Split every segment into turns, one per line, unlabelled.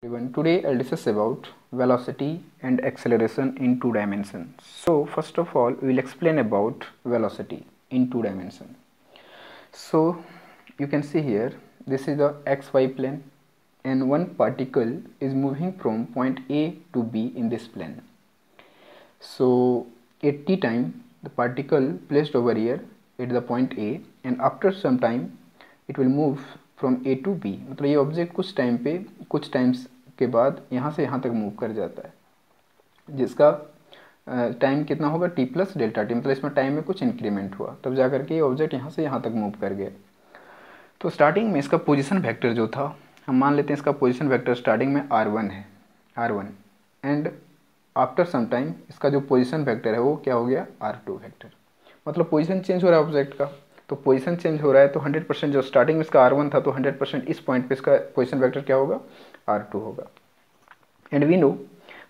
Everyone, today I'll discuss about velocity and acceleration in two dimensions. So first of all, we will explain about velocity in two dimensions. So you can see here, this is the xy plane and one particle is moving from point A to B in this plane. So at t time, the particle placed over here at the point A and after some time it will move from A to B, मतलब ये object कुछ times के बाद यहाँ से यहाँ तक move कर जाता है, जिसका टाइम कितना होगा टी प्लस डेल्टा टी, मतलब इसमें टाइम में कुछ इंक्रीमेंट हुआ तब जा करके ये ऑब्जेक्ट यहाँ से यहाँ तक मूव कर गया। तो स्टार्टिंग में इसका पोजीशन वेक्टर जो था, हम मान लेते हैं इसका पोजीशन वेक्टर स्टार्टिंग में r1 है, r1 and after some time इसका जो पोजीशन वेक्टर है वो क्या हो गया r2 वेक्टर, मतलब पोजीशन चेंज हो रहा है ऑब्जेक्ट का। तो पोजीशन चेंज हो रहा है तो 100% जो स्टार्टिंग में इसका r1 था तो 100% इस पॉइंट पे इसका पोजीशन वेक्टर क्या होगा r2 होगा। एंड वी नो,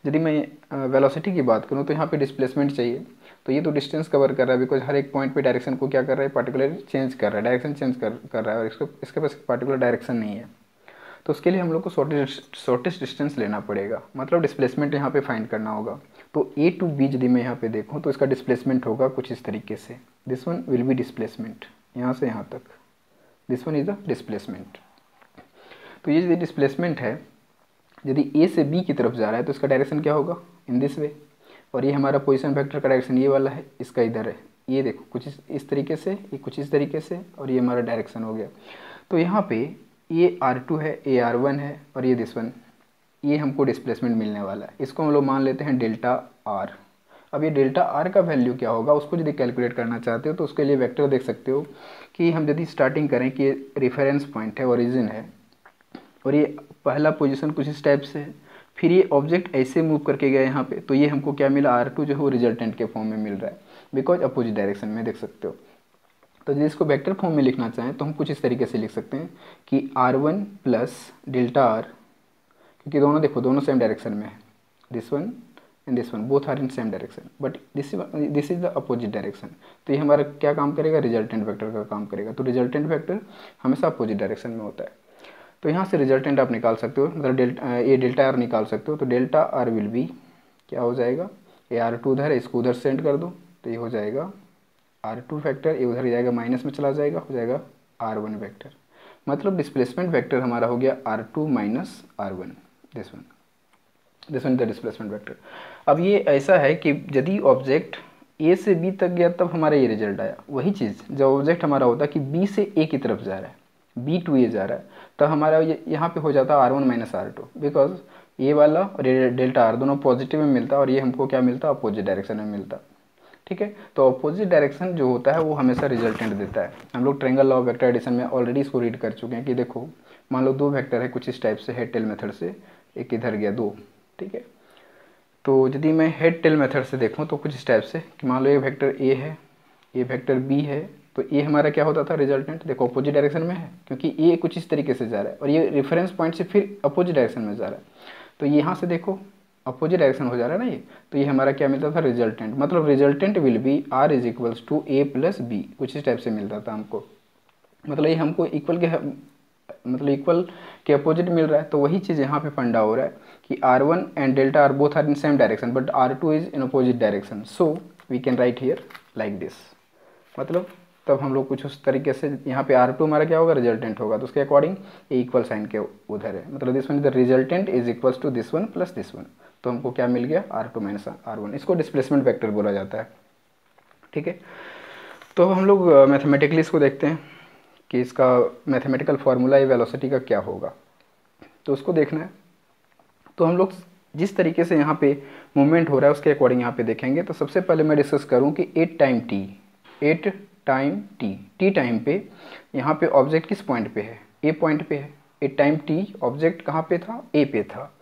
यदि मैं वेलोसिटी की बात करूँ तो यहाँ पे डिस्प्लेसमेंट चाहिए, तो ये तो डिस्टेंस कवर कर रहा है बिकॉज हर एक पॉइंट पे डायरेक्शन को क्या कर रहा है पर्टिकुलर चेंज कर रहा है, डायरेक्शन चेंज कर रहा है और इसके पास पर्टिकुलर डायरेक्शन नहीं है। तो उसके लिए हम लोग को शॉर्टेस्ट डिस्टेंस लेना पड़ेगा, मतलब डिस्प्लेसमेंट यहाँ पे फाइंड करना होगा। तो ए टू बी यदि मैं यहाँ पे देखूँ तो इसका डिस्प्लेसमेंट होगा कुछ इस तरीके से, this one will B displacement यहाँ से यहाँ तक, this one is the displacement. तो ये यदि डिस्प्लेसमेंट है, यदि ए से बी की तरफ जा रहा है तो इसका डायरेक्शन क्या होगा इन दिस वे, और ये हमारा पोजीशन वेक्टर का डायरेक्शन ये वाला है, इसका इधर है, ये देखो कुछ इस तरीके से, ये कुछ इस तरीके से, और ये हमारा डायरेक्शन हो गया। तो यहाँ पे ये r2 है, ये r1 है और ये दिस वन, ये हमको डिस्प्लेसमेंट मिलने वाला है। इसको हम लोग मान लेते हैं डेल्टा r। अब ये डेल्टा r का वैल्यू क्या होगा उसको यदि कैलकुलेट करना चाहते हो तो उसके लिए वेक्टर देख सकते हो कि हम यदि स्टार्टिंग करें कि रेफरेंस पॉइंट है, ओरिजिन है, और ये पहला पोजीशन कुछ इस टाइप से है, फिर ये ऑब्जेक्ट ऐसे मूव करके गया यहाँ पे, तो ये हमको क्या मिला r2 जो है वो रिजल्टेंट के फॉर्म में मिल रहा है बिकॉज अपोजिट डायरेक्शन में, देख सकते हो। तो यदि इसको वेक्टर फॉर्म में लिखना चाहें तो हम कुछ इस तरीके से लिख सकते हैं कि r1 प्लस डेल्टा r, क्योंकि दोनों देखो दोनों सेम डायरेक्शन में है, this one and this one both are in same direction but this is the opposite direction. तो ये हमारा क्या काम करेगा, रिजल्टेंट वेक्टर का काम करेगा। तो रिजल्टेंट वेक्टर हमेशा अपोजिट डायरेक्शन में होता है। तो यहाँ से रिजल्टेंट आप निकाल सकते हो, मतलब ये डेल्टा r निकाल सकते हो। तो डेल्टा r विल बी क्या हो जाएगा, ये r2 उधर है, इसको उधर सेंड कर दो तो ये हो जाएगा r2 फैक्टर, ये उधर जाएगा माइनस में चला जाएगा, हो जाएगा r1 वेक्टर। मतलब डिस्प्लेसमेंट वेक्टर हमारा हो गया r2 minus r1, this one the displacement vector. अब ये ऐसा है कि यदि ऑब्जेक्ट ए से बी तक गया तब हमारा ये रिजल्ट आया। वही चीज़ जब ऑब्जेक्ट हमारा होता है कि बी से ए की तरफ जा रहा है, बी टू ए जा रहा है, तब हमारा यहाँ पे हो जाता है r1 माइनस r2, बिकॉज ये वाला और डेल्टा r दोनों पॉजिटिव में मिलता और ये हमको क्या मिलता अपोजिट डायरेक्शन में मिलता। ठीक है, तो अपोजिट डायरेक्शन जो होता है वो हमेशा रिजल्टेंट देता है। हम लोग triangle law of vector addition में ऑलरेडी इसको रीड कर चुके हैं कि देखो मान लो दो वेक्टर है कुछ इस टाइप से हेड टेल मेथड से, एक इधर गया दो, ठीक है। तो यदि मैं हेड टेल मेथड से देखूँ तो कुछ इस टाइप से कि मान लो ये वेक्टर ए है, ये वेक्टर बी है, तो ये हमारा क्या होता था रिजल्टेंट, देखो अपोजिट डायरेक्शन में है क्योंकि ये कुछ इस तरीके से जा रहा है और ये रेफरेंस पॉइंट से फिर अपोजिट डायरेक्शन में जा रहा है, तो यहाँ से देखो अपोजिट डायरेक्शन हो जा रहा है ना ये, तो ये हमारा क्या मिलता था रिजल्टेंट। मतलब resultant will be r is equals to a plus b, कुछ इस टाइप से मिलता था हमको। मतलब ये हमको इक्वल के अपोजिट मिल रहा है। तो वही चीज़ यहाँ पे फंडा हो रहा है कि r1 and delta r both are in same direction but r2 is in opposite direction, so we can write here like this. मतलब तब हम लोग कुछ उस तरीके से, यहाँ पे r2 हमारा क्या होगा रिजल्टेंट होगा, तो उसके अकॉर्डिंग ये इक्वल साइन के उधर है, मतलब this one is the resultant is equals to this one plus this one. तो हमको क्या मिल गया r2 माइनस r1, इसको डिस्प्लेसमेंट वेक्टर बोला जाता है। ठीक है, तो हम लोग मैथमेटिकली इसको देखते हैं कि इसका मैथमेटिकल फार्मूला या वेलोसिटी का क्या होगा, तो उसको देखना है। तो हम लोग जिस तरीके से यहाँ पे मूवमेंट हो रहा है उसके अकॉर्डिंग यहाँ पे देखेंगे। तो सबसे पहले मैं डिस्कस करूँ कि 8 टाइम टी टाइम पे यहाँ पे ऑब्जेक्ट किस पॉइंट पे है, ए पॉइंट पे है। 8 टाइम टी ऑब्जेक्ट कहाँ पे था, ए पे था।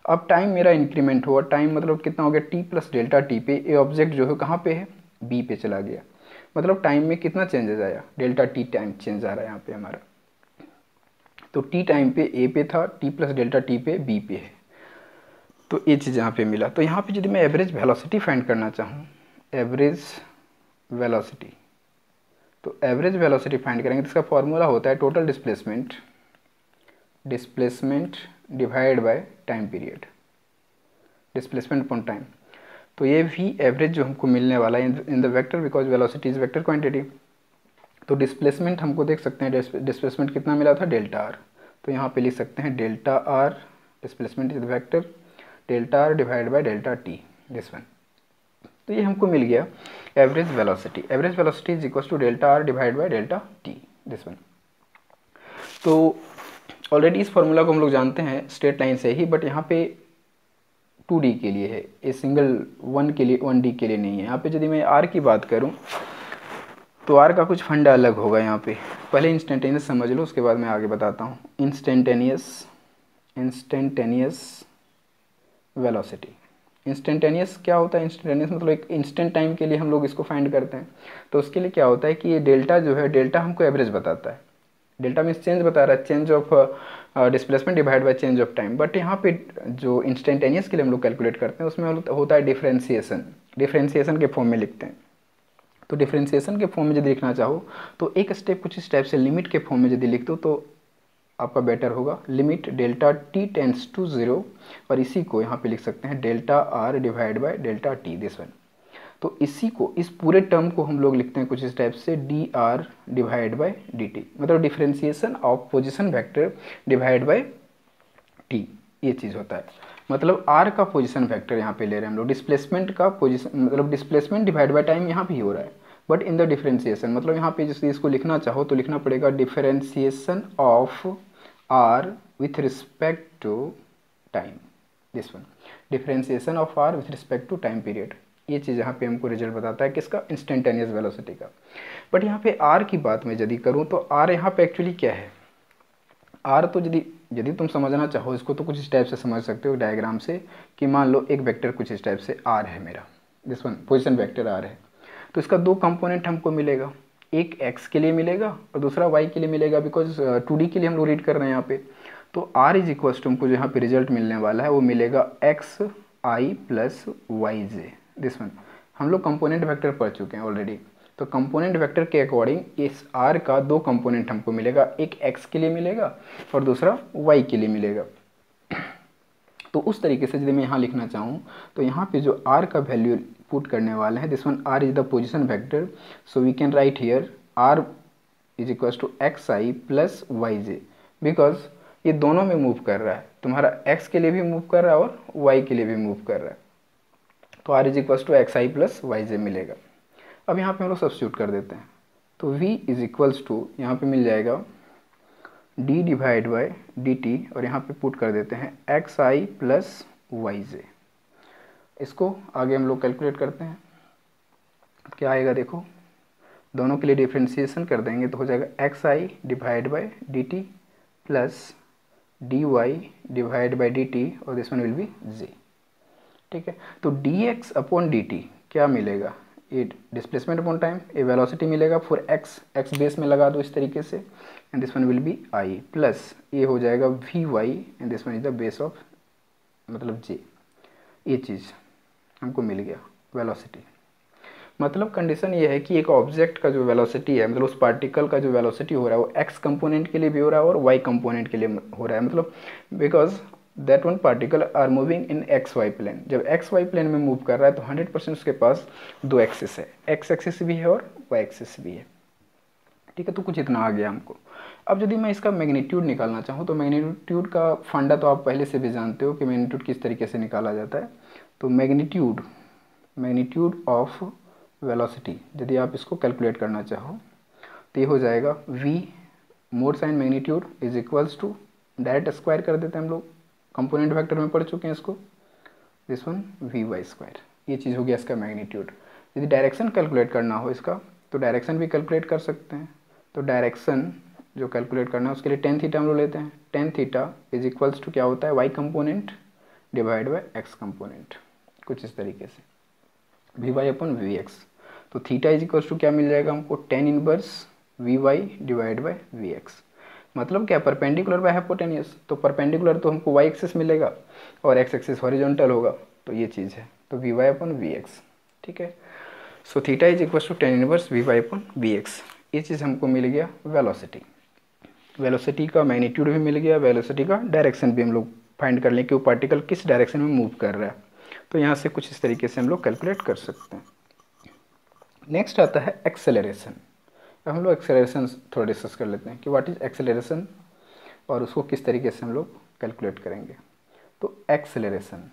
अब टाइम मेरा इंक्रीमेंट हुआ, टाइम मतलब कितना हो गया टी प्लस डेल्टा टी पे, ए ऑब्जेक्ट जो है कहाँ पे है बी पे चला गया। मतलब टाइम में कितना चेंजेस आया, डेल्टा टी टाइम चेंज आ रहा है यहाँ पे हमारा। तो टी टाइम पे ए पे था, टी प्लस डेल्टा टी पे बी पे है, तो ये चीज़ यहाँ पे मिला। तो यहाँ पे यदि मैं एवरेज वेलोसिटी फाइंड करना चाहूँ, एवरेज वेलोसिटी, तो एवरेज वेलोसिटी फाइंड करेंगे तो इसका फॉर्मूला होता है total displacement divide by time period, displacement upon time. तो ये v एवरेज जो हमको मिलने वाला है in the vector, because velocity is vector quantity. तो डिस्प्लेसमेंट हमको देख सकते हैं, डिस्प्लेसमेंट कितना मिला था, डेल्टा आर। तो यहाँ पे लिख सकते हैं delta r, displacement is vector, delta r divide by delta t, this one. तो ये हमको मिल गया average velocity. Average velocity is equal to delta r divide by delta t, this one. तो ऑलरेडी इस फॉर्मूला को हम लोग जानते हैं स्ट्रेट लाइन से ही, बट यहाँ पे 2D के लिए है, ये सिंगल 1 के लिए 1D के लिए नहीं है। यहाँ पे यदि मैं R की बात करूँ तो R का कुछ फंडा अलग होगा। यहाँ पे पहले इंस्टेंटेनियस समझ लो, उसके बाद मैं आगे बताता हूँ। Instantaneous velocity. इंस्टेंटेनियस क्या होता है? इंस्टेंटेनियस मतलब एक इंस्टेंट टाइम के लिए हम लोग इसको फाइंड करते हैं। तो उसके लिए क्या होता है कि ये डेल्टा जो है, डेल्टा हमको एवरेज बताता है। डेल्टा मीन्स चेंज बता रहा है, change of displacement divide by change of time. But यहाँ पे जो इंस्टेंटेनियस के लिए हम लोग कैलकुलेट करते हैं उसमें होता है डिफरेंशिएशन। डिफरेंशिएशन के फॉर्म में लिखते हैं। तो डिफरेंशिएशन के फॉर्म में यदि लिखना चाहो तो एक स्टेप कुछ इस टाइप से लिमिट के फॉर्म में यदि लिख दो तो आपका बेटर होगा। Limit delta t tends to 0, और इसी को यहाँ पे लिख सकते हैं delta r divide by delta t, this one. तो इसी को, इस पूरे टर्म को हम लोग लिखते हैं कुछ इस टाइप से, d r divide by d t, मतलब differentiation of position vector divide by t, ये चीज़ होता है। मतलब आर का पोजीशन वेक्टर यहाँ पे ले रहे हैं हम लोग, डिस्प्लेसमेंट का पोजीशन, मतलब डिस्प्लेसमेंट डिवाइड बाय टाइम यहाँ भी हो रहा है, बट इन द डिफरेंशिएशन। मतलब यहाँ पे जैसे इसको लिखना चाहो तो लिखना पड़ेगा differentiation of r with respect to time, this one. Differentiation of r with respect to time period, ये चीज़ यहाँ पे हमको रिजल्ट बताता है किसका, इंस्टेंटेनियस वेलोसिटी का। बट यहाँ पे आर की बात मैं यदि करूँ तो आर यहाँ पे एक्चुअली क्या है? आर तो यदि तुम समझना चाहो इसको तो कुछ इस टाइप से समझ सकते हो डायग्राम से, कि मान लो एक वेक्टर कुछ इस टाइप से आर है मेरा, this one position vector r है। तो इसका दो कंपोनेंट हमको मिलेगा, एक एक्स के लिए मिलेगा और दूसरा वाई के लिए मिलेगा, बिकॉज 2D के लिए हम लोग रीड कर रहे हैं यहाँ पे। तो आर इज इक्वल टू हमको जो यहाँ पे रिजल्ट मिलने वाला है वो मिलेगा x i plus y j, this one. हम लोग कंपोनेंट वेक्टर पढ़ चुके हैं ऑलरेडी। तो कंपोनेंट वेक्टर के अकॉर्डिंग इस आर का दो कंपोनेंट हमको मिलेगा, एक एक्स के लिए मिलेगा और दूसरा वाई के लिए मिलेगा। तो उस तरीके से यदि मैं यहाँ लिखना चाहूँ तो यहाँ पे जो आर का वैल्यू पुट करने वाले हैं, this one r is the position vector, so we can write here r is equal to x i plus y j, because ये दोनों में मूव कर रहा है, तुम्हारा एक्स के लिए भी मूव कर रहा है और वाई के लिए भी मूव कर रहा है। तो r is equal to x i plus y j मिलेगा। अब यहाँ पे हम लोग सब्स्टिट्यूट कर देते हैं, तो v इज इक्वल्स टू यहाँ पे मिल जाएगा d divide by d t, और यहाँ पे पुट कर देते हैं एक्स आई प्लस वाई जे। इसको आगे हम लोग कैलकुलेट करते हैं, क्या आएगा देखो, दोनों के लिए डिफ्रेंशिएशन कर देंगे तो हो जाएगा x i divide by d t plus d y divide by d t, और this one will be j, ठीक है। तो d x upon d t क्या मिलेगा, ये डिस्प्लेसमेंट अपॉन टाइम, ये वेलोसिटी मिलेगा फॉर एक्स, एक्स बेस में लगा दो इस तरीके से, and this one will be i plus ये हो जाएगा v y, and this one is the base of मतलब जे। ये चीज़ हमको मिल गया वेलोसिटी। मतलब कंडीशन ये है कि एक ऑब्जेक्ट का जो वेलोसिटी है, मतलब उस पार्टिकल का जो वेलोसिटी हो रहा है वो एक्स कंपोनेंट के लिए भी हो रहा है और वाई कंपोनेंट के लिए हो रहा है, मतलब because that one particle are moving in x y plane. जब एक्स वाई प्लेन में मूव कर रहा है तो 100% उसके पास दो एक्सिस है, एक्स एक्सिस भी है और वाई एक्सिस भी है, ठीक है। तो कुछ इतना आ गया हमको। अब यदि मैं इसका मैग्नीट्यूड निकालना चाहूँ तो मैग्नीट्यूड का फंडा तो आप पहले से भी जानते हो कि मैग्नीट्यूड किस तरीके से निकाला जाता है। तो मैग्नीट्यूड ऑफ वेलोसिटी यदि आप इसको कैलकुलेट करना चाहो तो ये हो जाएगा v mod sign magnitude is equals to, direct square कर देते हैं हम लोग, कंपोनेंट वेक्टर में पढ़ चुके हैं इसको, this one v y square, ये चीज़ हो गया इसका मैग्नीट्यूड। यदि डायरेक्शन कैलकुलेट करना हो इसका तो डायरेक्शन भी कैलकुलेट कर सकते हैं। तो डायरेक्शन जो कैलकुलेट करना है उसके लिए टेन थीटा हम लोग लेते हैं, tan theta is equals to क्या होता है, y component divide by x component, कुछ इस तरीके से v y upon v x. तो थीटा इज इक्वल्स टू क्या मिल जाएगा हमको, tan inverse v y divide by v x. मतलब क्या, परपेंडिकुलर बाय हाइपोटेनियस, तो परपेंडिकुलर तो हमको वाई एक्सिस मिलेगा और एक्स एक्सिस हॉरिजॉन्टल होगा, तो ये चीज़ है। तो v y upon v x, ठीक है। So theta is equal to tan inverse v y upon v x, ये चीज़ हमको मिल गया वेलोसिटी। वेलोसिटी का मैग्नीट्यूड भी मिल गया, वेलोसिटी का डायरेक्शन भी हम लोग फाइंड कर लें कि वो पार्टिकल किस डायरेक्शन में मूव कर रहा है। तो यहाँ से कुछ इस तरीके से हम लोग कैलकुलेट कर सकते हैं। नेक्स्ट आता है एक्सेलरेशन। अब हम लोग एक्सेलरेशन थोड़ा डिस्कस कर लेते हैं कि व्हाट इज एक्सेलरेशन और उसको किस तरीके से हम लोग कैलकुलेट करेंगे। तो एक्सेलरेशन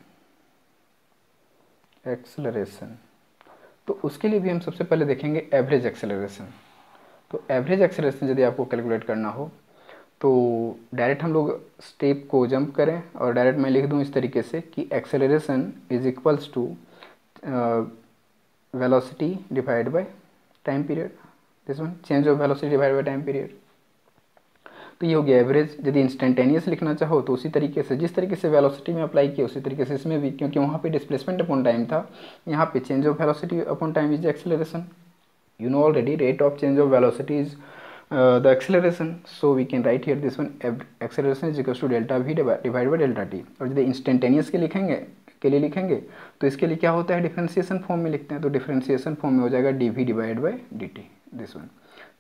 तो उसके लिए भी हम सबसे पहले देखेंगे एवरेज एक्सेलरेशन। तो एवरेज एक्सेलरेशन यदि आपको कैलकुलेट करना हो तो डायरेक्ट हम लोग स्टेप को जंप करें और डायरेक्ट मैं लिख दूं इस तरीके से कि acceleration is equals to velocity divide by time period, this one change of velocity divide by time period. तो ये हो गया एवरेज। यदि इंस्टेंटेनियस लिखना चाहो तो उसी तरीके से जिस तरीके से वेलोसिटी में अप्लाई किया उसी तरीके से इसमें भी, क्योंकि वहाँ पे डिस्प्लेसमेंट अपॉन टाइम था, यहाँ पे change of velocity upon time is acceleration. You know already rate of change of velocity is the acceleration, so we can write here this one acceleration is equals to delta v divided by delta t। और यदि instantaneous के लिए लिखेंगे तो इसके लिए क्या होता है, डिफरेंशिएशन फॉर्म में लिखते हैं। तो डिफरेंशिएशन फॉर्म में हो जाएगा dv divide by dt, this one.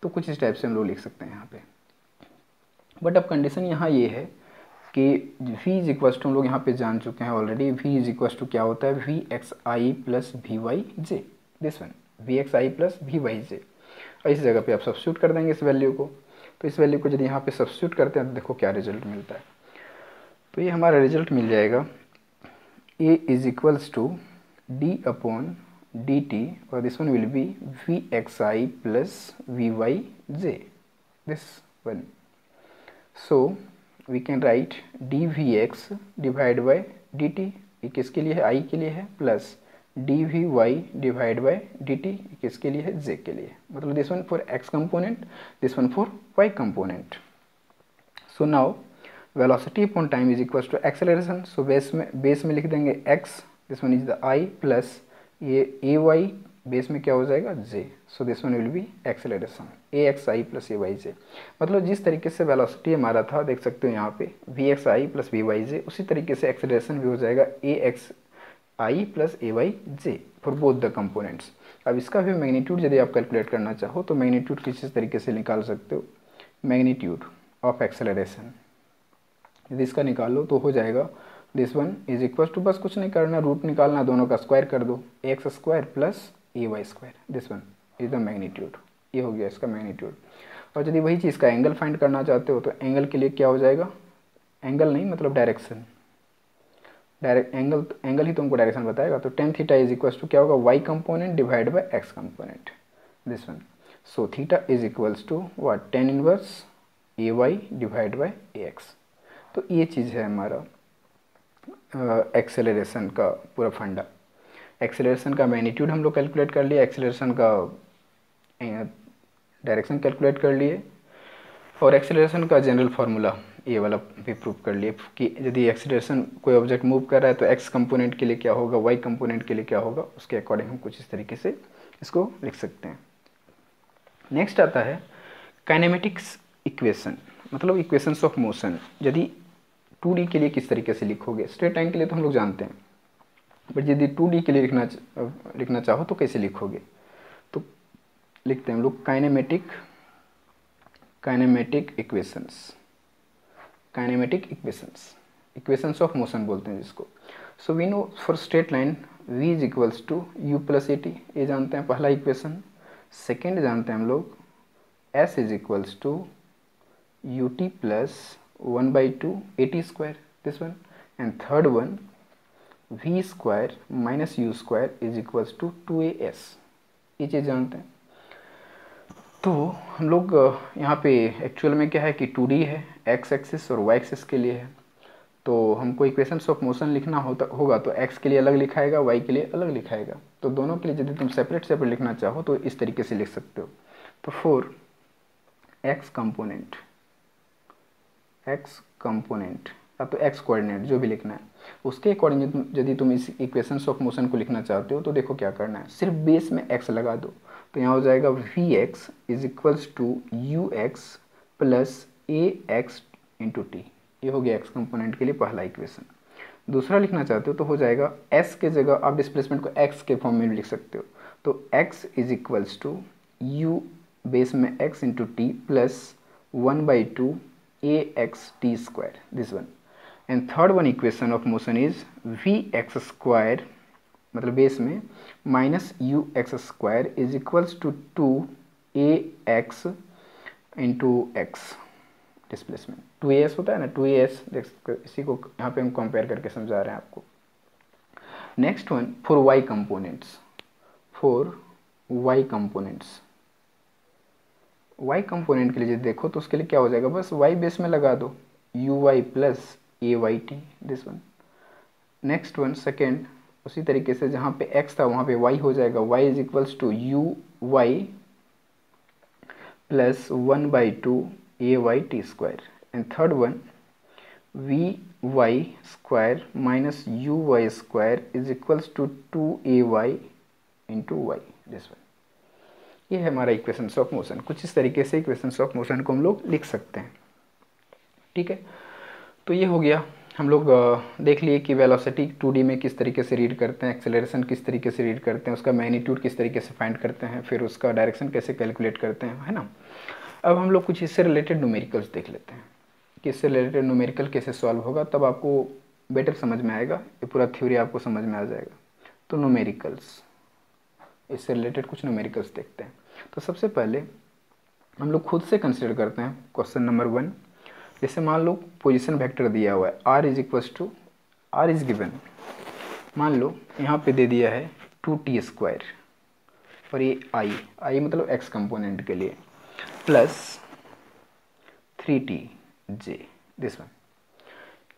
तो कुछ इस टाइप से हम लोग लिख सकते हैं यहाँ पे। बट अब कंडीशन यहाँ ये है कि v इज इक्वल्स टू हम लोग यहाँ पे जान चुके हैं already, v is equals to क्या होता है, v x i plus v y j, this one v x i plus v y j. और इस जगह पे आप सब्स्टिट्यूट कर देंगे इस वैल्यू को। तो इस वैल्यू को यदि यहाँ पे सब्स्टिट्यूट करते हैं तो देखो क्या रिजल्ट मिलता है। तो ये हमारा रिजल्ट मिल जाएगा a is equals to d upon d t और this one will be v x i plus v y j, this one. So we can write d v x divide by d t, ये किसके लिए है, i के लिए है, plus d v y divide by d t किसके लिए है, जे के लिए। मतलब this one for x component, this one for y component. So now velocity upon time is equals to acceleration. So base में लिख देंगे x, this one is the i plus ये ए वाई, बेस में क्या हो जाएगा j। So this one will be acceleration a x i plus a y j. मतलब जिस तरीके से वेलोसिटी हमारा था देख सकते हो यहाँ पे v x i plus v y j, उसी तरीके से एक्सेलरेशन भी हो जाएगा a x i plus a y j for both the components. अब इसका भी मैग्नीट्यूड यदि आप कैलकुलेट करना चाहो तो मैग्नीट्यूड किसी तरीके से निकाल सकते हो, मैग्नीट्यूड ऑफ एक्सेलरेशन यदि इसका निकालो तो हो जाएगा this one is equal to, बस कुछ नहीं करना, रूट निकालना, दोनों का स्क्वायर कर दो, a x square plus a y square, this one is the magnitude. ये हो गया इसका मैग्नीट्यूड। और यदि वही चीज़ का एंगल फाइंड करना चाहते हो तो एंगल के लिए क्या हो जाएगा, एंगल नहीं मतलब डायरेक्शन, डायरेक्ट एंगल ही तुमको डायरेक्शन बताएगा। तो tan theta is equals to क्या होगा, y component divide by x component, this one. So theta is equals to what, tan inverse a y divide by a x. तो ये चीज़ है हमारा एक्सेलरेशन का पूरा फंडा। एक्सेलरेशन का मैग्नीट्यूड हम लोग कैलकुलेट कर लिए, एक्सेलरेशन का डायरेक्शन कैलकुलेट कर लिए और एक्सेलरेशन का जनरल फार्मूला ये वाला भी प्रूव कर लिए कि यदि एक्सेलरेशन कोई ऑब्जेक्ट मूव कर रहा है तो एक्स कंपोनेंट के लिए क्या होगा, वाई कंपोनेंट के लिए क्या होगा, उसके अकॉर्डिंग हम कुछ इस तरीके से इसको लिख सकते हैं। नेक्स्ट आता है काइनेमेटिक्स इक्वेशन, मतलब इक्वेशंस ऑफ मोशन। यदि 2D के लिए किस तरीके से लिखोगे, स्ट्रेट लाइन के लिए तो हम लोग जानते हैं, बट यदि 2D के लिए लिखना चाहो तो कैसे लिखोगे, तो लिखते हैं हम लोग काइनेमेटिक इक्वेशंस ऑफ मोशन बोलते हैं जिसको। So we know for straight line v is equals to u plus a t, ये जानते हैं पहला इक्वेशन। सेकेंड जानते हैं हम लोग s is equals to u t plus 1/2 a t square, this one. And third one v square minus u square is equals to 2as, ये चीज़ जानते हैं। तो हम लोग यहाँ पे एक्चुअल में क्या है कि 2D है, x एक्सिस और y एक्सिस के लिए है। तो हमको इक्वेशंस ऑफ मोशन लिखना होगा तो x के लिए अलग लिखाएगा, y के लिए अलग लिखाएगा। तो दोनों के लिए यदि तुम सेपरेट लिखना चाहो तो इस तरीके से लिख सकते हो। तो फॉर x कंपोनेंट अब तो x कोऑर्डिनेट जो भी लिखना है उसके अकॉर्डिंग यदि तुम इस इक्वेशंस ऑफ मोशन को लिखना चाहते हो तो देखो क्या करना है, सिर्फ बेस में x लगा दो। तो यहाँ हो जाएगा v x is equals to u x plus a x into t, ये हो गया एक्स कंपोनेंट के लिए पहला इक्वेशन। दूसरा लिखना चाहते हो तो हो जाएगा s के जगह आप डिस्प्लेसमेंट को x के फॉर्म में लिख सकते हो। तो x is equals to u base में x into t plus 1/2 axt², this one. And third one equation of motion is vx² मतलब बेस में minus ux² is equals to 2ax into x displacement. 2as होता है ना, 2as, इसी को यहाँ पे हम कंपेयर करके समझा रहे हैं आपको. Next one for y components. For y components, y component के लिए देखो तो उसके लिए क्या हो जाएगा, बस y बेस में लगा दो uy plus ayt, this one. Next one second, उसी तरीके से जहाँ पे x था वहाँ पे y हो जाएगा, y is equals to uy plus 1/2 ayt². And third one vy² minus uy² is equals to 2ay into y, this one. ये है हमारा इक्वेशंस ऑफ मोशन. कुछ इस तरीके से इक्वेशंस ऑफ मोशन को हम लोग लिख सकते हैं. ठीक है, तो ये हो गया. हम लोग देख लिए कि वेलोसिटी 2D में किस तरीके से रीड करते हैं, एक्सेलरेशन किस तरीके से रीड करते हैं, उसका मैग्नीट्यूड किस तरीके से फाइंड करते हैं, फिर उसका डायरेक्शन कैसे कैलकुलेट करते हैं, है ना. अब हम लोग कुछ इससे रिलेटेड न्यूमेरिकल्स देख लेते हैं कि इससे रिलेटेड न्यूमेरिकल कैसे सॉल्व होगा, तब आपको बेटर समझ में आएगा, ये पूरा थ्योरी आपको समझ में आ जाएगा. तो न्यूमेरिकल्स, इससे रिलेटेड कुछ न्यूमेरिकल्स देखते हैं. तो सबसे पहले हम लोग खुद से कंसिडर करते हैं क्वेश्चन नंबर 1. जैसे मान लो पोजीशन वेक्टर दिया हुआ है r is equals to, r is given, मान लो यहाँ पे दे दिया है 2t² और ये i मतलब x कंपोनेंट के लिए plus 3tj, this one.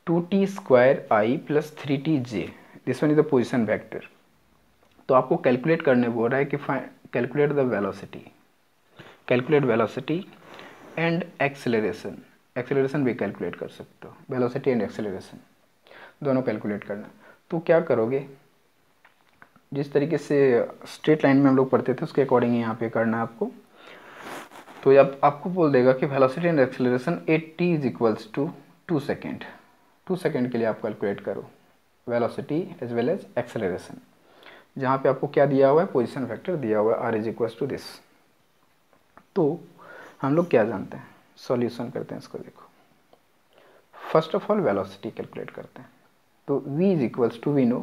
2t² i plus 3tj, this one is the position vector. तो आपको कैलकुलेट करने बोल रहा है कि calculate the velocity, calculate velocity and acceleration. Acceleration भी कैलकुलेट कर सकते हो, वेलोसिटी एंड एक्सेलरेशन दोनों कैलकुलेट करना. तो क्या करोगे, जिस तरीके से स्ट्रेट लाइन में हम लोग पढ़ते थे उसके अकॉर्डिंग ही यहाँ पे करना है आपको. तो अब आपको बोल देगा कि velocity and acceleration at t is equals to 2 second. 2 second के लिए आप कैलकुलेट करो velocity as well as acceleration, जहाँ पे आपको क्या दिया हुआ है, पोजीशन वेक्टर दिया हुआ है r is equals to this. तो हम लोग क्या जानते हैं, सॉल्यूशन करते हैं इसको. देखो first of all velocity calculate करते हैं. तो v is equals to, we know,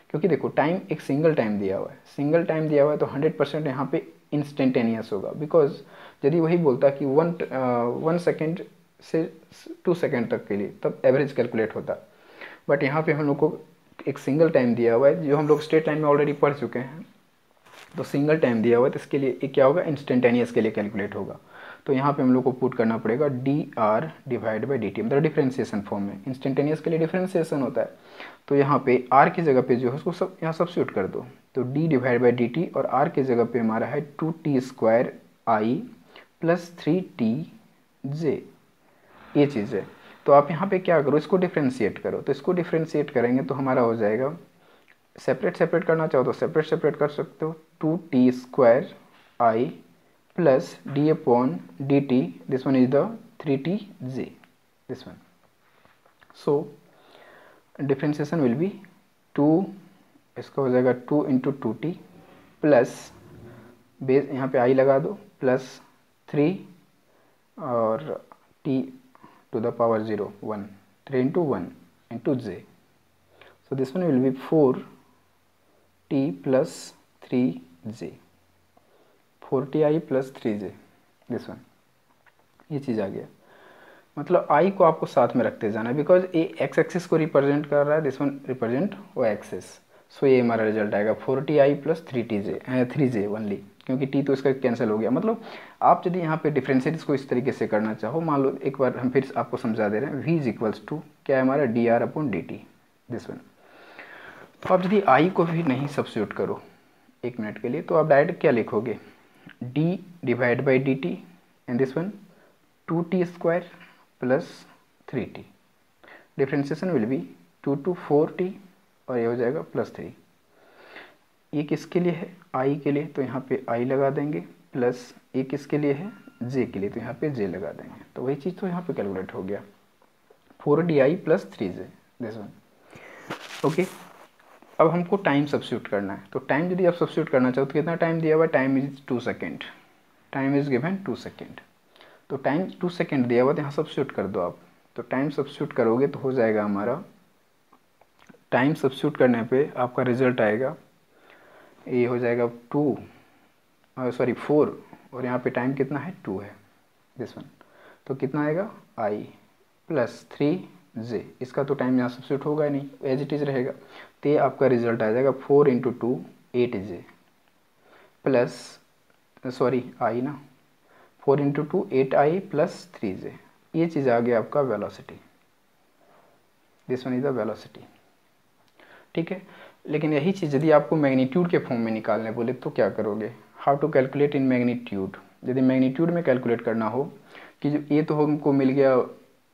क्योंकि देखो टाइम एक सिंगल टाइम दिया हुआ है, सिंगल टाइम दिया हुआ है तो 100% यहाँ पे इंस्टेंटेनियस होगा. बिकॉज यदि वही बोलता कि 1 सेकेंड से 2 सेकेंड तक के लिए, तब एवरेज कैलकुलेट होता. बट यहाँ पे हम लोग को एक सिंगल टाइम दिया हुआ है, जो हम लोग स्ट्रेट लाइन में ऑलरेडी पढ़ चुके हैं. तो सिंगल टाइम दिया हुआ है तो इसके लिए ये क्या होगा, इंस्टेंटेनियस के लिए कैलकुलेट होगा. तो यहाँ पे हम लोग को पुट करना पड़ेगा dr डिवाइड बाई dt, मतलब डिफरेंशिएशन फॉर्म में. इंस्टेंटेनियस के लिए डिफरेंशिएशन होता है. तो यहाँ पे r की जगह पे जो है उसको सब यहाँ सब्स्टिट्यूट कर दो. तो d डिवाइड बाई dt और r की जगह पे हमारा है 2t² i प्लस 3tj, ये चीज़ है. तो आप यहाँ पे क्या करो, इसको डिफ्रेंशिएट करो. तो इसको डिफ्रेंशिएट करेंगे तो हमारा हो जाएगा, सेपरेट सेपरेट करना चाहो तो सेपरेट सेपरेट कर सकते हो. 2t² i plus d upon dt, this one is the 3tj, this one. So differentiation will be 2, इसका हो जाएगा 2 इंटू 2t प्लस बेस यहाँ पे i लगा दो प्लस 3 और t to the power 0 1, 3 into 1 into j. So this one will be 4t plus 3j, 4ti plus 3j, this one. ये चीज़ आ गया. मतलब i को आपको साथ में रखते जाना है, बिकॉज ये x एक्सिस को रिप्रेजेंट कर रहा है, this one represent y axis. So ये हमारा रिजल्ट आएगा 4ti प्लस 3j ओनली, क्योंकि t तो इसका कैंसिल हो गया. मतलब आप यदि यहाँ पे डिफरेंशिएट इसको इस तरीके से करना चाहो, मान लो एक बार हम फिर आपको समझा दे रहे हैं. v इज इक्वल्स टू क्या है हमारा, dr upon dt, this one. तो आप यदि i को भी नहीं सब्स्टिट्यूट करो 1 मिनट के लिए, तो आप डायरेक्ट क्या लिखोगे, d divide by dt and this one 2t² plus 3t. Differentiation will be 2 to 4t और ये हो जाएगा प्लस 3. ये किसके लिए है, i के लिए, तो यहाँ पे i लगा देंगे प्लस ये किसके लिए है, j के लिए, तो यहाँ पे j लगा देंगे. तो वही चीज़ तो यहाँ पे कैलकुलेट हो गया 4di plus 3j, this one. Okay, अब हमको टाइम सब्स्टिट्यूट करना है. तो टाइम यदि आप सब्स्टिट्यूट करना चाहो तो कितना टाइम दिया हुआ है, time is 2 second, time is given 2 second. तो टाइम 2 सेकेंड दिया हुआ तो यहाँ सब्स्टिट्यूट कर दो आप। तो टाइम सब्स्टिट्यूट करोगे तो हो जाएगा हमारा, टाइम सब्स्टिट्यूट करने पे आपका रिजल्ट आएगा, ये हो जाएगा 4, और यहाँ पे टाइम कितना है 2 है दिस वन। तो कितना आएगा i प्लस 3j, इसका तो टाइम यहाँ सब्स्टिट्यूट होगा ही नहीं, एज इट इज़ रहेगा। तो ये आपका रिजल्ट आ जाएगा 4 × 2 8j प्लस आई ना 4 × 2 8i प्लस 3j। ये चीज़ आ गया आपका velocity, this one is the velocity. ठीक है, लेकिन यही चीज़ यदि आपको मैग्नीट्यूड के फॉर्म में निकालने बोले तो क्या करोगे, how to calculate in magnitude. यदि मैग्नीट्यूड में कैलकुलेट करना हो कि जो ये तो हमको मिल गया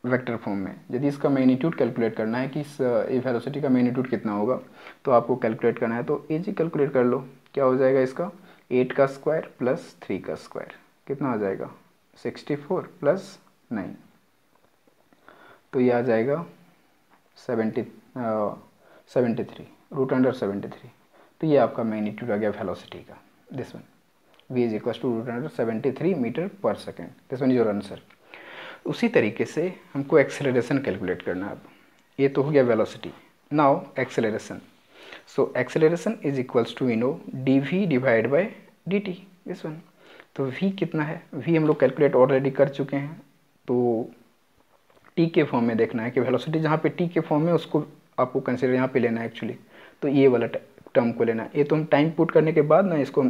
वेक्टर फॉर्म में, यदि इसका मैग्नीट्यूड कैलकुलेट करना है कि इस वेलोसिटी का मैग्नीट्यूड कितना होगा तो आपको कैलकुलेट करना है, तो इजी कैलकुलेट कर लो। क्या हो जाएगा इसका 8 का स्क्वायर प्लस 3 का स्क्वायर कितना आ जाएगा 64 प्लस 9, तो ये आ जाएगा 73 √73। तो ये आपका मैग्नीट्यूड आ गया वेलोसिटी का, this one v is equal to √73 metre पर second, this one is your answer. उसी तरीके से हमको एक्सेलरेशन कैलकुलेट करना है। अब ये तो हो गया velocity, now acceleration. So acceleration is equals to dv divide by dt, this one. तो v कितना है, v हम लोग कैलकुलेट ऑलरेडी कर चुके हैं, तो t के फॉर्म में देखना है कि वेलोसिटी जहाँ पे t के फॉर्म में उसको आपको कंसिडर यहाँ पे लेना है एक्चुअली, तो ये वाला टर्म को लेना है। ये तो हम टाइम पुट करने के बाद ना इसको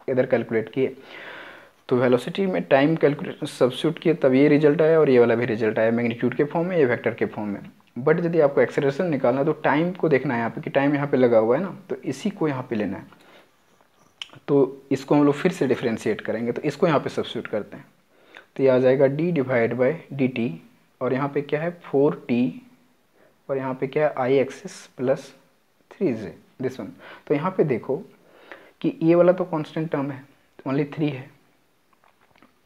इधर कैलकुलेट किए, तो वेलोसिटी में टाइम कैलकुलेट सब्स्टिट्यूट किए तब ये रिजल्ट आया, और ये वाला भी रिजल्ट आया मैग्नीट्यूड के फॉर्म में, ये वेक्टर के फॉर्म में। बट यदि आपको एक्सेलरेशन निकालना है तो टाइम को देखना है यहाँ पे कि टाइम यहाँ पे लगा हुआ है ना, तो इसी को यहाँ पे लेना है। तो इसको हम लोग फिर से डिफ्रेंशिएट करेंगे, तो इसको यहाँ पे सब्स्टिट्यूट करते हैं, तो ये आ जाएगा d डिवाइड बाई dt, और यहाँ पे क्या है 4t, और यहाँ पे क्या है i axis plus 3j, this one. तो यहाँ पे देखो कि ये वाला तो कांस्टेंट टर्म है, ओनली 3 है,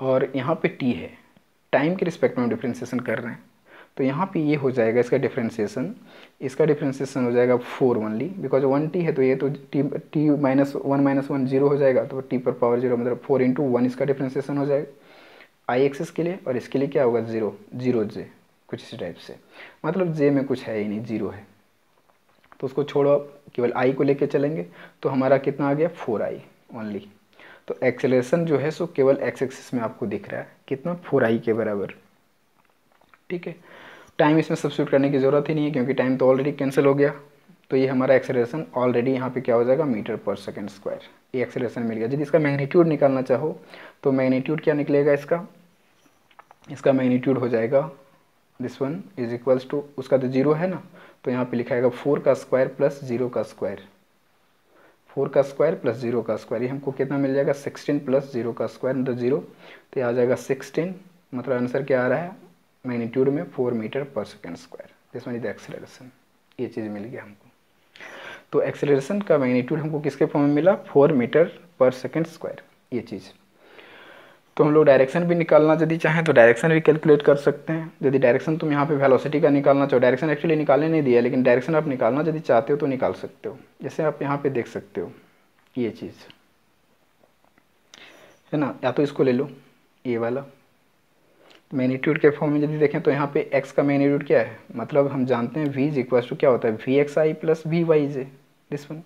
और यहाँ पे t है, टाइम के रिस्पेक्ट में हम डिफ्रेंशिएशन कर रहे हैं, तो यहाँ पे ये हो जाएगा इसका डिफ्रेंशिएशन हो जाएगा 4 ओनली, बिकॉज 1t है, तो ये तो t -1 0 हो जाएगा, तो t पर पावर 0 मतलब 4 × 1 इसका डिफ्रेंशिएशन हो जाएगा आई एक्सिस के लिए, और इसके लिए क्या होगा 0j, कुछ इसी टाइप से, मतलब j में कुछ है ही नहीं, 0 है, तो उसको छोड़ो, आप केवल i को लेके चलेंगे, तो हमारा कितना आ गया 4i ओनली। तो एक्सेलरेशन जो है सो केवल x एक्सिस में आपको दिख रहा है कितना 4i के बराबर। ठीक है, टाइम इसमें सब्स्टिट्यूट करने की ज़रूरत ही नहीं है क्योंकि टाइम तो ऑलरेडी कैंसिल हो गया, तो ये हमारा एक्सेलरेशन ऑलरेडी यहाँ पे क्या हो जाएगा मीटर पर सेकेंड स्क्वायर, ये एक्सेलरेशन मिल गया। यदि इसका मैग्नीट्यूड निकालना चाहो तो मैग्नीट्यूड क्या निकलेगा इसका मैग्नीट्यूड हो जाएगा this one is equals to, उसका तो 0 है ना, तो यहाँ पे लिखाएगा 4 का स्क्वायर प्लस 0 का स्क्वायर, 4 का स्क्वायर प्लस 0 का स्क्वायर, ये हमको कितना मिल जाएगा 16 प्लस 0 का स्क्वायर मतलब 0, तो ये आ जाएगा 16, मतलब आंसर क्या आ रहा है मैग्नीट्यूड में 4 मीटर पर second square, this one is the acceleration. ये चीज़ मिल गया हमको। तो एक्सेलरेशन का मैग्नीट्यूड हमको किसके फॉर्म में मिला 4 मीटर पर सेकेंड स्क्वायर, ये चीज़। तो हम लोग डायरेक्शन भी निकालना यदि चाहें तो डायरेक्शन भी कैलकुलेट कर सकते हैं। यदि डायरेक्शन तुम यहाँ पे वेलोसिटी का निकालना चाहो, डायरेक्शन एक्चुअली निकालने नहीं दिया, लेकिन डायरेक्शन आप निकालना यदि चाहते हो तो निकाल सकते हो। जैसे आप यहाँ पे देख सकते हो ये चीज़ है ना, या तो इसको ले लो ये वाला मैग्नीट्यूड के फॉर्म में यदि देखें तो यहाँ पे x का मैग्नीट्यूड क्या है, मतलब हम जानते हैं v इज इक्वल टू क्या होता है vxi plus vyj, this one.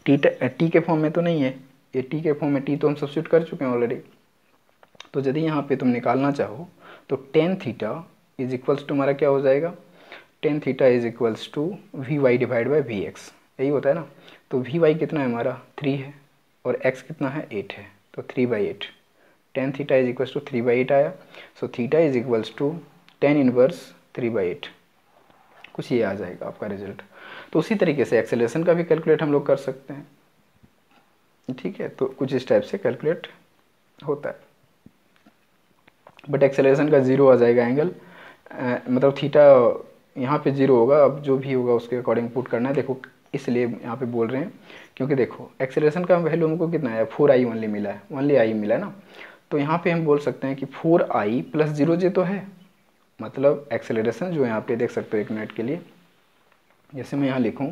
t के फॉर्म में तो नहीं है, ये t के फॉर्म में t तो हम सब्स्टिट्यूट कर चुके हैं ऑलरेडी। तो यदि यहाँ पे तुम निकालना चाहो तो tan theta is equals to हमारा क्या हो जाएगा, tan theta is equals to vy divide by vx, यही होता है ना। तो vy कितना है हमारा 3 है, और x कितना है 8 है, तो 3/8, tan theta is equals to 3/8 आया। So theta is equals to tan inverse 3/8, कुछ ये आ जाएगा आपका रिजल्ट। तो उसी तरीके से एक्सेलरेशन का भी कैलकुलेट हम लोग कर सकते हैं। ठीक है, तो कुछ इस टाइप से कैलकुलेट होता है, बट एक्सेलरेशन का 0 आ जाएगा एंगल, मतलब थीटा यहाँ पे 0 होगा। अब जो भी होगा उसके अकॉर्डिंग पुट करना है, देखो इसलिए यहाँ पे बोल रहे हैं क्योंकि देखो एक्सेलरेशन का वैल्यू हमको कितना है 4i ओनली मिला है, ओनली i मिला है ना। तो यहाँ पे हम बोल सकते हैं कि 4i प्लस 0j तो है, मतलब एक्सेलरेशन जो यहाँ पे देख सकते हो 1 मिनट के लिए, जैसे मैं यहाँ लिखूँ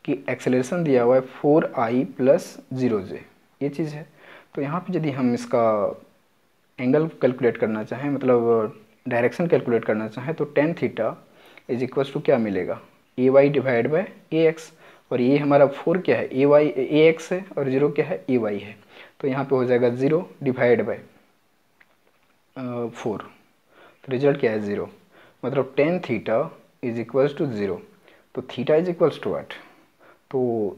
कि एक्सेलरेशन दिया हुआ है 4i प्लस 0j, ये चीज़ है। तो यहाँ पे यदि हम इसका एंगल कैलकुलेट करना चाहें, मतलब डायरेक्शन कैलकुलेट करना चाहें, तो tan theta is equals to क्या मिलेगा, a y divide by a x. और ये हमारा 4 क्या है, ए वाई ए एक्स है, और 0 क्या है, ए वाई है। तो यहाँ पे हो जाएगा 0 डिवाइड बाई 4, तो रिजल्ट क्या है 0। मतलब tan theta is equals to 0। तो थीटा इज इक्वल्स टू 8, तो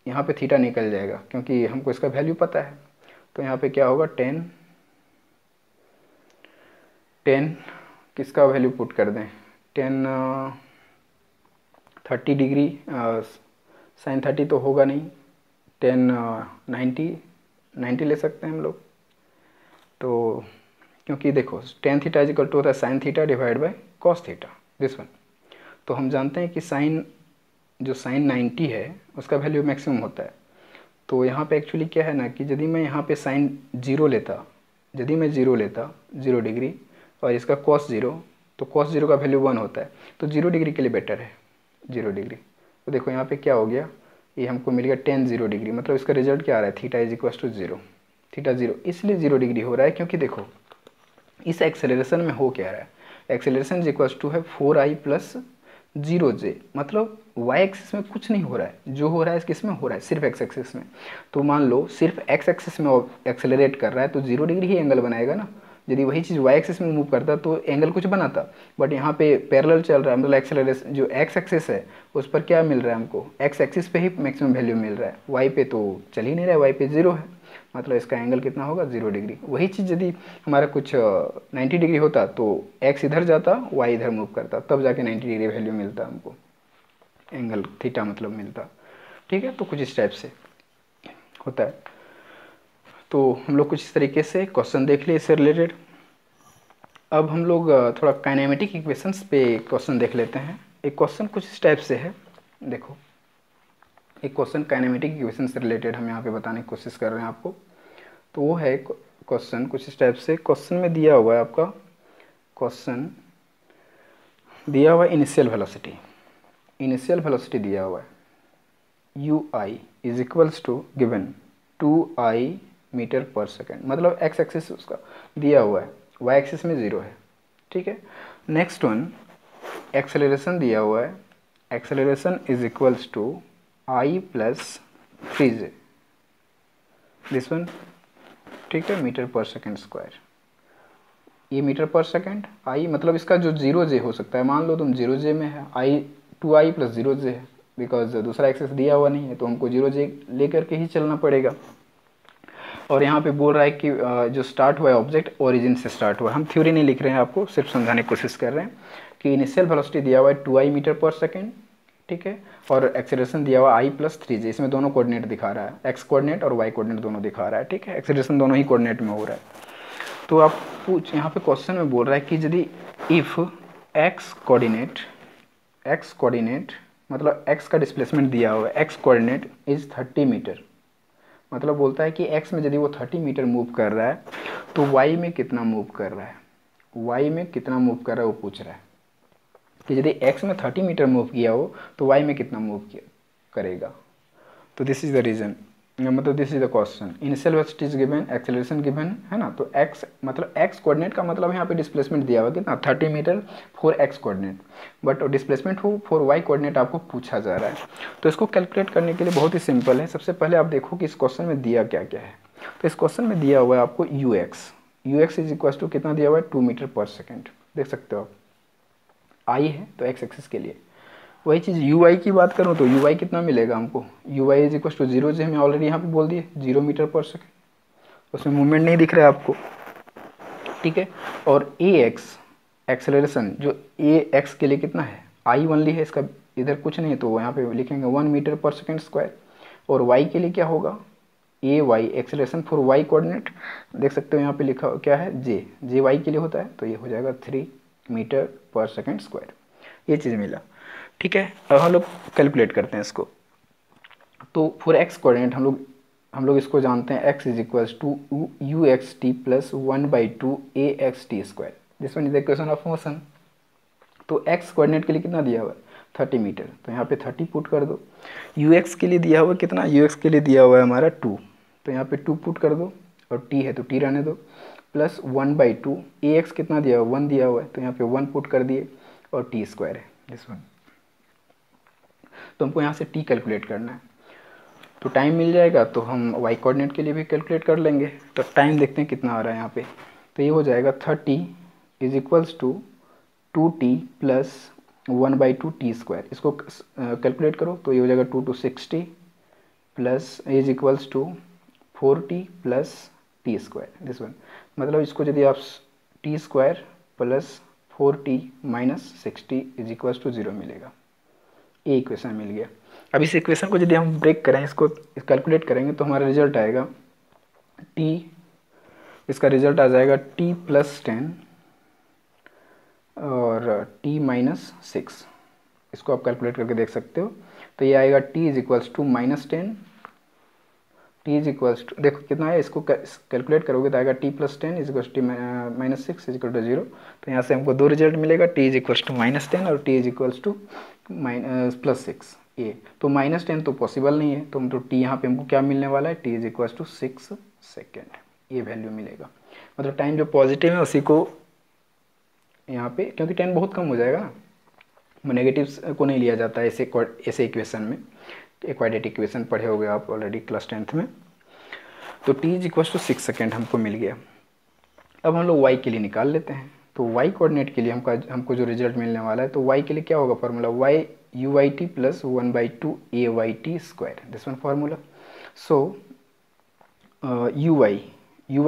यहाँ पे थीटा निकल जाएगा क्योंकि हमको इसका वैल्यू पता है। तो यहाँ पे क्या होगा, टेन किसका वैल्यू पुट कर दें, 30 डिग्री साइन 30 तो होगा नहीं, 90 ले सकते हैं हम लोग। तो क्योंकि देखो tan theta is equal to होता है sine theta divide by cos theta, this one. तो हम जानते हैं कि साइन 90 है उसका वैल्यू मैक्सिमम होता है। तो यहाँ पे एक्चुअली क्या है ना कि यदि मैं यहाँ पे साइन 0 लेता, 0 डिग्री, और इसका कॉस 0, तो कॉस 0 का वैल्यू 1 होता है, तो 0 डिग्री के लिए बेटर है 0 डिग्री। तो देखो यहाँ पे क्या हो गया, ये हमको मिल गया 0 डिग्री, मतलब इसका रिजल्ट क्या आ रहा है, theta is equal to 0। Theta 0 इसलिए 0 डिग्री हो रहा है क्योंकि देखो इस एक्सेलरेशन में हो क्या रहा है, एक्सेलरेशन इज इक्वल टू है 4i प्लस 0j, मतलब वाई एक्सिस में कुछ नहीं हो रहा है, जो हो रहा है किस में हो रहा है, सिर्फ एक्स एक्सिस में। तो मान लो सिर्फ एक्स एक्सिस में एक्सेलरेट कर रहा है तो 0 डिग्री ही एंगल बनाएगा ना। यदि वही चीज़ वाई एक्सिस में मूव करता तो एंगल कुछ बनाता, बट यहाँ पे पैरेलल चल रहा है, मतलब एक्सेलरेशन जो एक्स एक्सिस है उस पर क्या मिल रहा है हमको, एक्स एक्सिस पे ही मैक्सिमम वैल्यू मिल रहा है, वाई पे तो चल ही नहीं रहा है, वाई पे 0 है, मतलब इसका एंगल कितना होगा 0 डिग्री। वही चीज़ यदि हमारा कुछ 90 डिग्री होता तो एक्स इधर जाता, वाई इधर मूव करता, तब जाके 90 डिग्री वैल्यू मिलता हमको, एंगल थीटा मतलब मिलता। ठीक है, तो कुछ इस टाइप से होता है। तो हम लोग कुछ इस तरीके से क्वेश्चन देख लिए इससे रिलेटेड। अब हम लोग थोड़ा काइनेमेटिक इक्वेशंस पे क्वेश्चन देख लेते हैं। एक क्वेश्चन कुछ इस टाइप से है, देखो एक क्वेश्चन काइनेमेटिक इक्वेशन से रिलेटेड हम यहाँ पे बताने की कोशिश कर रहे हैं आपको। तो वो है क्वेश्चन कुछ इस टाइप से, क्वेश्चन में दिया हुआ है आपका, क्वेश्चन दिया हुआ है इनिशियल वेलोसिटी दिया हुआ है u i is equals to given 2i metre पर सेकेंड, मतलब एक्स एक्सिस उसका दिया हुआ है, वाई एक्सिस में 0 है। ठीक है, नेक्स्ट वन एक्सेलरेशन दिया हुआ है, acceleration is equals to i plus 3j, this one. ठीक है, मीटर पर सेकेंड स्क्वायर, ये मीटर पर सेकेंड, आई मतलब इसका जो 0j हो सकता है, मान लो तुम 0j में है, आई 2i प्लस 0j है, बिकॉज दूसरा एक्सेस दिया हुआ नहीं है तो हमको 0j लेकर के ही चलना पड़ेगा। और यहाँ पे बोल रहा है कि जो स्टार्ट हुआ है ऑब्जेक्ट ओरिजिन से स्टार्ट हुआ है, हम थ्योरी नहीं लिख रहे हैं, आपको सिर्फ समझाने की कोशिश कर रहे हैं कि इनिशियल वेलोसिटी दिया हुआ है 2i मीटर पर सेकेंड, ठीक है, और एक्सेलरेशन दिया हुआ i प्लस 3j, इसमें दोनों कोऑर्डिनेट दिखा रहा है, एक्स कोऑर्डिनेट और वाई कोऑर्डिनेट दोनों दिखा रहा है। ठीक है, एक्सेलरेशन दोनों ही कोऑर्डिनेट में हो रहा है। तो आप यहाँ पे क्वेश्चन में बोल रहा है कि यदि इफ़ एक्स कोऑर्डिनेट मतलब एक्स का डिस्प्लेसमेंट दिया हुआ है, एक्स कोऑर्डिनेट इज 30 मीटर, मतलब बोलता है कि एक्स में यदि वो 30 मीटर मूव कर रहा है तो वाई में कितना मूव कर रहा है, वो पूछ रहा है कि यदि एक्स में 30 मीटर मूव किया हो तो वाई में कितना मूव करेगा। तो दिस इज द रीजन, मतलब this is the question, initial velocity is given, acceleration given है ना। तो एक्स मतलब एक्स कोऑर्डिनेट का मतलब यहाँ पे डिस्प्लेसमेंट दिया हुआ कितना 30 metre for x coordinate, but displacement हो फॉर वाई कोऑर्डिनेट आपको पूछा जा रहा है। तो इसको कैलकुलेट करने के लिए बहुत ही सिंपल है। सबसे पहले आप देखो कि इस क्वेश्चन में दिया क्या क्या है। तो इस क्वेश्चन में दिया हुआ है आपको u x is equal to कितना दिया हुआ है 2 मीटर पर सेकेंड, देख सकते हो आप, आई है तो एक्स एक्सिस के लिए। वही चीज़ यू आई की बात करूँ तो यू आई कितना मिलेगा हमको, u i is equal to 0 जो हमें ऑलरेडी यहाँ पे बोल दिए 0 मीटर पर सेकेंड, उसमें मूवमेंट नहीं दिख रहा है आपको। ठीक है, और ए एक्स एक्सेलरेशन जो ए एक्स के लिए कितना है, आई ओनली है, इसका इधर कुछ नहीं है तो यहाँ पे लिखेंगे 1 मीटर पर सेकेंड स्क्वायर। और वाई के लिए क्या होगा, a y acceleration for y coordinate, देख सकते हो यहाँ पे लिखा क्या है जे वाई के लिए होता है, तो ये हो जाएगा 3 मीटर पर सेकेंड स्क्वायर, ये चीज़ मिला। ठीक है, अब हम लोग कैलकुलेट करते हैं इसको। तो फॉर एक्स कोऑर्डिनेट हम लोग इसको जानते हैं, x is equals to u x t plus 1/2 a x t square, this one is the equation of motion. तो एक्स कोऑर्डिनेट के लिए कितना दिया हुआ है 30 मीटर, तो यहाँ पे 30 पुट कर दो। यू एक्स के लिए दिया हुआ कितना, यू एक्स के लिए दिया हुआ है हमारा 2, तो यहाँ पे 2 पुट कर दो, और टी है तो टी रहने दो। प्लस 1/2 ए एक्स कितना दिया हुआ 1 दिया हुआ है तो यहाँ पे 1 पुट कर दिए और टी स्क्वायर है दिस वन। तो हमको यहाँ से टी कैलकुलेट करना है तो टाइम मिल जाएगा तो हम वाई कोऑर्डिनेट के लिए भी कैलकुलेट कर लेंगे। तो टाइम देखते हैं कितना आ रहा है यहाँ पे। तो ये हो जाएगा 30 is equals to 2t plus 1/2 t square. इसको कैलकुलेट करो तो ये हो जाएगा 2 to 60 plus is equals to 4t plus t square this one. मतलब इसको यदि आप t square plus 4t minus 60 is equals to 0 मिलेगा। ये इक्वेशन मिल गया। अब इस इक्वेशन को यदि हम ब्रेक करें, इसको कैलकुलेट करेंगे तो हमारा रिजल्ट आएगा t, इसका रिजल्ट आ जाएगा t प्लस 10 और t माइनस 6। इसको आप कैलकुलेट करके देख सकते हो। तो ये आएगा t is equals to -10, t is equals to देखो कितना है, इसको कैलकुलेट करोगे तो आएगा t plus 10 is equals to -6 is equal to 0। तो यहाँ से हमको दो रिजल्ट मिलेगा, t इज इक्वल्स टू -10 और t इज इक्वल्स टू +6। ये तो -10 तो पॉसिबल नहीं है तो हम तो t यहाँ पे हमको क्या मिलने वाला है, t is equals to 6 second, ये वैल्यू मिलेगा। मतलब टाइम जो पॉजिटिव है उसी को यहाँ पे, क्योंकि 10 बहुत कम हो जाएगा ना, नेगेटिव्स को नहीं लिया जाता है ऐसे इक्वेशन में। क्वाड्रेटिक इक्वेशन पढ़े होगे आप ऑलरेडी क्लास 10th में। तो t is equals to 6 second हमको मिल गया। अब हम लोग y के लिए निकाल लेते हैं। तो y कोऑर्डिनेट के लिए हमको जो रिजल्ट मिलने वाला है, तो y के लिए क्या होगा formula, y uit plus 1/2 ayt square this one formula. So uy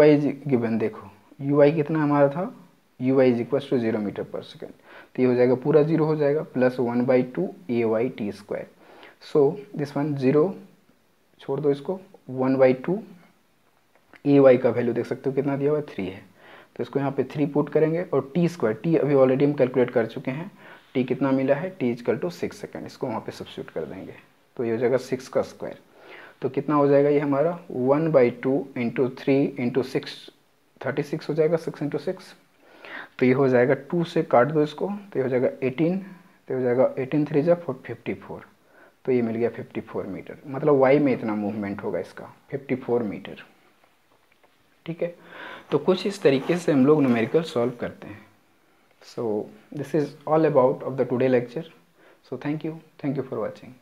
is given, देखो uy कितना हमारा था, uy is equal to 0 metre पर सेकेंड। तो ये हो जाएगा पूरा 0 हो जाएगा plus 1/2 ayt square. So this one 0 छोड़ दो इसको, 1/2 ay का वैल्यू देख सकते हो कितना दिया हुआ है 3 है। तो इसको यहाँ पे 3 पुट करेंगे और टी स्क्वायर, टी अभी ऑलरेडी हम कैलकुलेट कर चुके हैं, टी कितना मिला है, टी इजकल टू 6 सेकेंड। इसको वहाँ पे सब्स्टिट्यूट कर देंगे तो ये हो जाएगा 6 का स्क्वायर। तो कितना हो जाएगा ये हमारा 1/2 इंटू 3 इंटू 6 36 हो जाएगा, 6 इंटू 6। तो ये हो जाएगा 2 से काट दो इसको तो ये हो जाएगा 18, तो हो जाएगा 18 3 जा 54। तो ये मिल गया 54 मीटर। मतलब वाई में इतना मूवमेंट होगा इसका 54 मीटर। ठीक है, तो कुछ इस तरीके से हम लोग न्यूमेरिकल सॉल्व करते हैं। So this is all about of the today lecture. So thank you for watching.